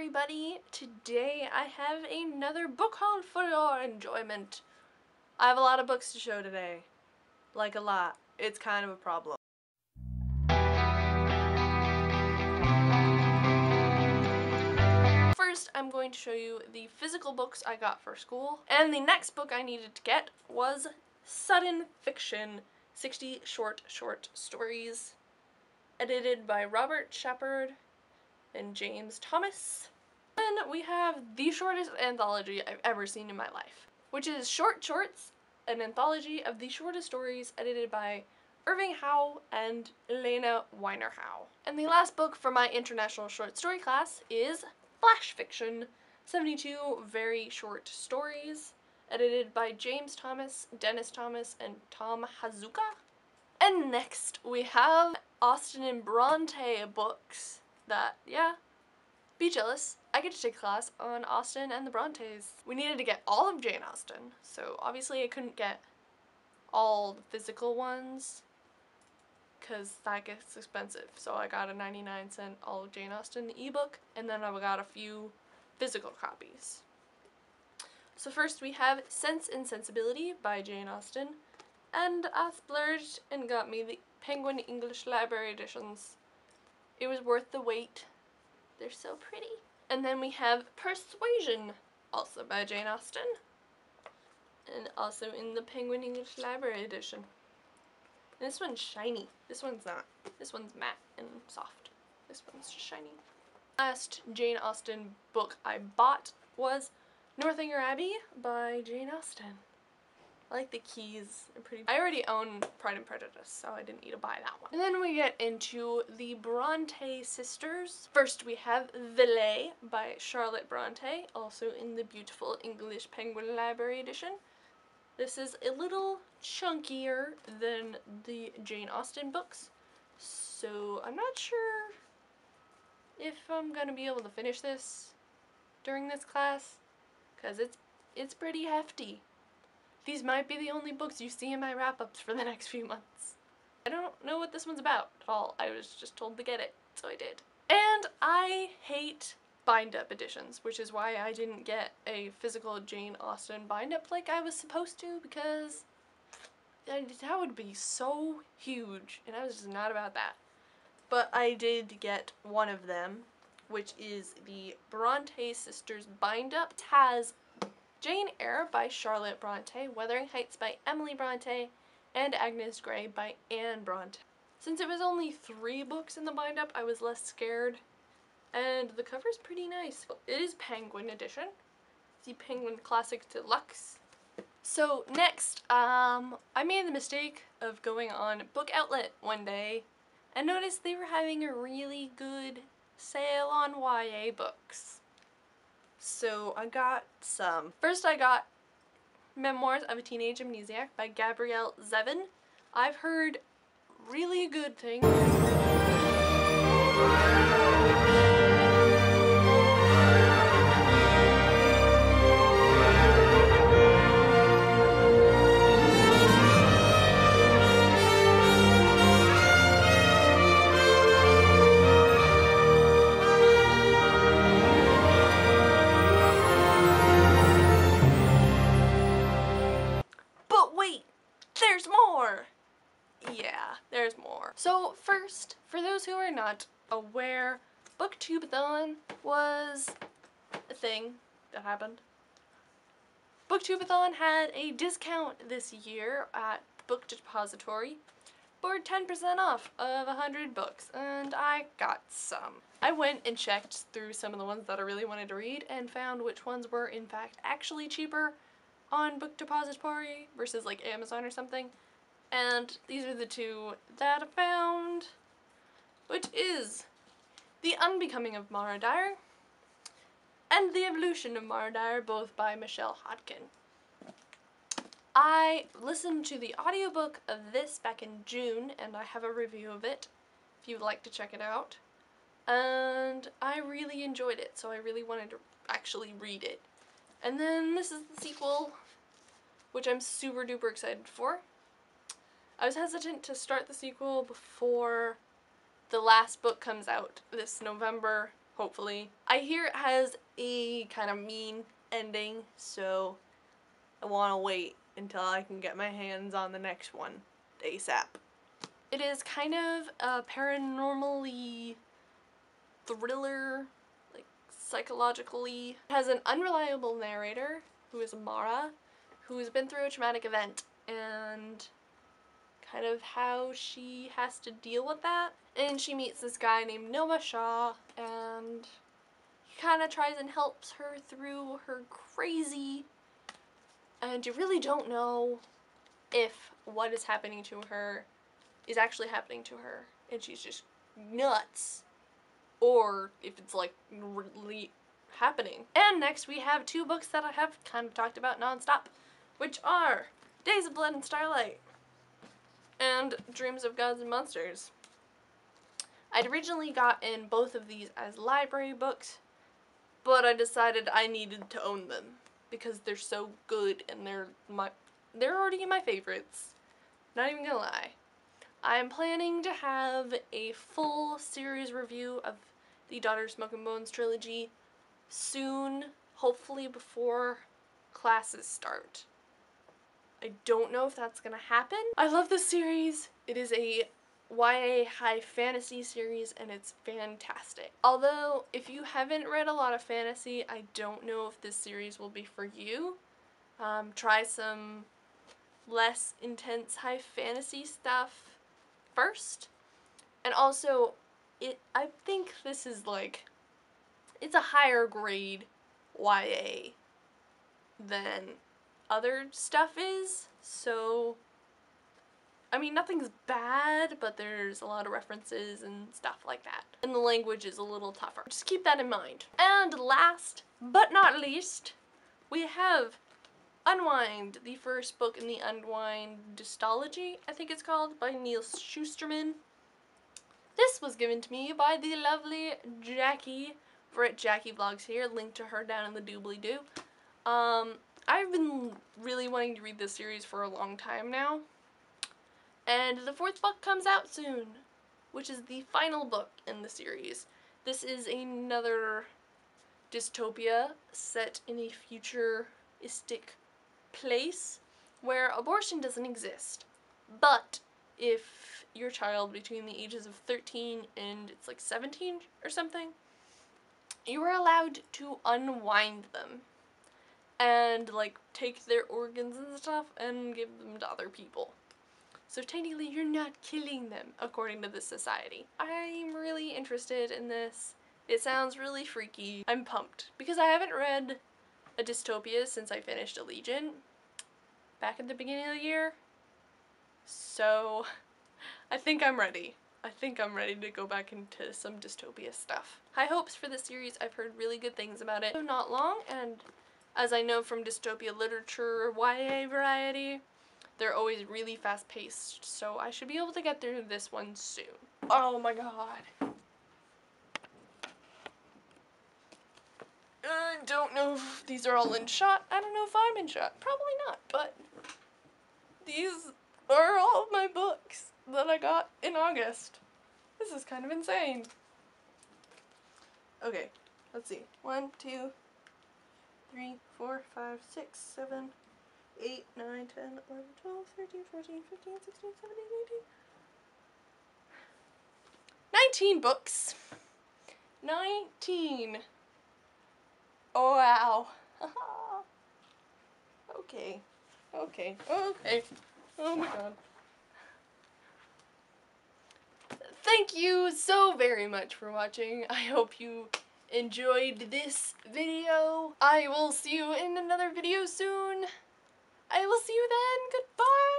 everybody! Today I have another book haul for your enjoyment. I have a lot of books to show today. Like a lot. It's kind of a problem. First, I'm going to show you the physical books I got for school. And the next book I needed to get was Sudden Fiction, 60 Short Stories, edited by Robert Shepard and James Thomas. Then we have the shortest anthology I've ever seen in my life, which is Short Shorts, an anthology of the shortest stories edited by Irving Howe and Elena Weiner Howe. And the last book for my international short story class is Flash Fiction, 72 very short stories, edited by James Thomas, Dennis Thomas, and Tom Hazuka. And next we have Austen and Bronte books that, be jealous. I get to take a class on Austen and the Brontes. We needed to get all of Jane Austen, so obviously I couldn't get all the physical ones because that gets expensive. So I got a 99-cent all of Jane Austen ebook, and then I got a few physical copies. So first we have Sense and Sensibility by Jane Austen, and I splurged and got me the Penguin English Library editions. It was worth the wait. They're so pretty. And then we have Persuasion, also by Jane Austen, and also in the Penguin English Library edition. And this one's shiny. This one's not. This one's matte and soft. This one's just shiny. Last Jane Austen book I bought was Northanger Abbey by Jane Austen. I like the keys, they're pretty. I already own Pride and Prejudice, so I didn't need to buy that one. And then we get into the Bronte sisters. First we have Villette by Charlotte Bronte, also in the beautiful English Penguin Library edition. This is a little chunkier than the Jane Austen books, so I'm not sure if I'm gonna be able to finish this during this class, because it's pretty hefty. These might be the only books you see in my wrap-ups for the next few months. I don't know what this one's about at all. I was just told to get it, so I did. And I hate bind-up editions, which is why I didn't get a physical Jane Austen bind-up like I was supposed to, because that would be so huge, and I was just not about that. But I did get one of them, which is the Bronte Sisters bind-up. It has Jane Eyre by Charlotte Bronte, Wuthering Heights by Emily Bronte, and Agnes Grey by Anne Bronte. Since it was only 3 books in the bind-up, I was less scared, and the cover's pretty nice. It is Penguin edition, the Penguin Classic Deluxe. So next, I made the mistake of going on Book Outlet one day and noticed they were having a really good sale on YA books. So I got some. First I got Memoirs of a Teenage Amnesiac by Gabrielle Zevin. I've heard really good things. There's more! Yeah, there's more. So first, for those who are not aware, Booktubeathon was a thing that happened. Booktubeathon had a discount this year at Book Depository for 10% off of 100 books, and I got some. I went and checked through some of the ones that I really wanted to read and found which ones were in fact actually cheaper on Book Depository versus like Amazon or something, and these are the 2 that I found, which is The Unbecoming of Mara Dyer and The Evolution of Mara Dyer, both by Michelle Hodkin. I listened to the audiobook of this back in June, and I have a review of it if you'd like to check it out, and I really enjoyed it, so I really wanted to actually read it. And then this is the sequel, which I'm super duper excited for. I was hesitant to start the sequel before the last book comes out this November, hopefully. I hear it has a kind of mean ending, so I want to wait until I can get my hands on the next one ASAP. It is kind of a paranormally thriller, like psychologically. It has an unreliable narrator, who is Mara, who's been through a traumatic event, and kind of how she has to deal with that. And she meets this guy named Noah Shaw, and he kind of tries and helps her through her crazy, and you really don't know if what is happening to her is actually happening to her and she's just nuts, or if it's like really happening. And next we have two books that I have kind of talked about nonstop, which are Days of Blood and Starlight and Dreams of Gods and Monsters. I'd originally gotten both of these as library books, but I decided I needed to own them because they're so good and they're already my favorites. Not even gonna lie. I'm planning to have a full series review of the Daughter Smoke and Bones trilogy soon, hopefully before classes start. I don't know if that's gonna happen. I love this series. It is a YA high fantasy series and it's fantastic. Although, if you haven't read a lot of fantasy, I don't know if this series will be for you. Try some less intense high fantasy stuff first. And also, I think this is like, it's a higher grade YA than other stuff is, so I mean, nothing's bad, but there's a lot of references and stuff like that. And the language is a little tougher. Just keep that in mind. And last but not least, we have Unwind, the first book in the Unwind dystology, I think it's called, by Neil Shusterman. This was given to me by the lovely Jackie over at Jackie Vlogs here, link to her down in the doobly-doo. I've been really wanting to read this series for a long time now. And the fourth book comes out soon, which is the final book in the series. This is another dystopia set in a futuristic place where abortion doesn't exist. But if your child between the ages of 13 and it's like 17 or something, you are allowed to unwind them and like take their organs and stuff and give them to other people. So technically you're not killing them according to this society. I'm really interested in this. It sounds really freaky. I'm pumped because I haven't read a dystopia since I finished Allegiant back at the beginning of the year. So I think I'm ready. I think I'm ready to go back into some dystopia stuff. High hopes for this series. I've heard really good things about it. Not long, and as I know from dystopia literature or YA variety, they're always really fast paced, so I should be able to get through this one soon. Oh my god. I don't know if these are all in shot. I don't know if I'm in shot. Probably not, but these are all of my books that I got in August. This is kind of insane. Okay, let's see. 1, 2, 3, 4, 5, 6, 7, 8, 9, 10, 11, 12, 13, 14, 15, 16, 17, 18. 19 books. 19. Oh, wow. Okay. Okay. Okay. Oh my god. Thank you so very much for watching. I hope you enjoyed this video. I will see you in another video soon. I will see you then. Goodbye.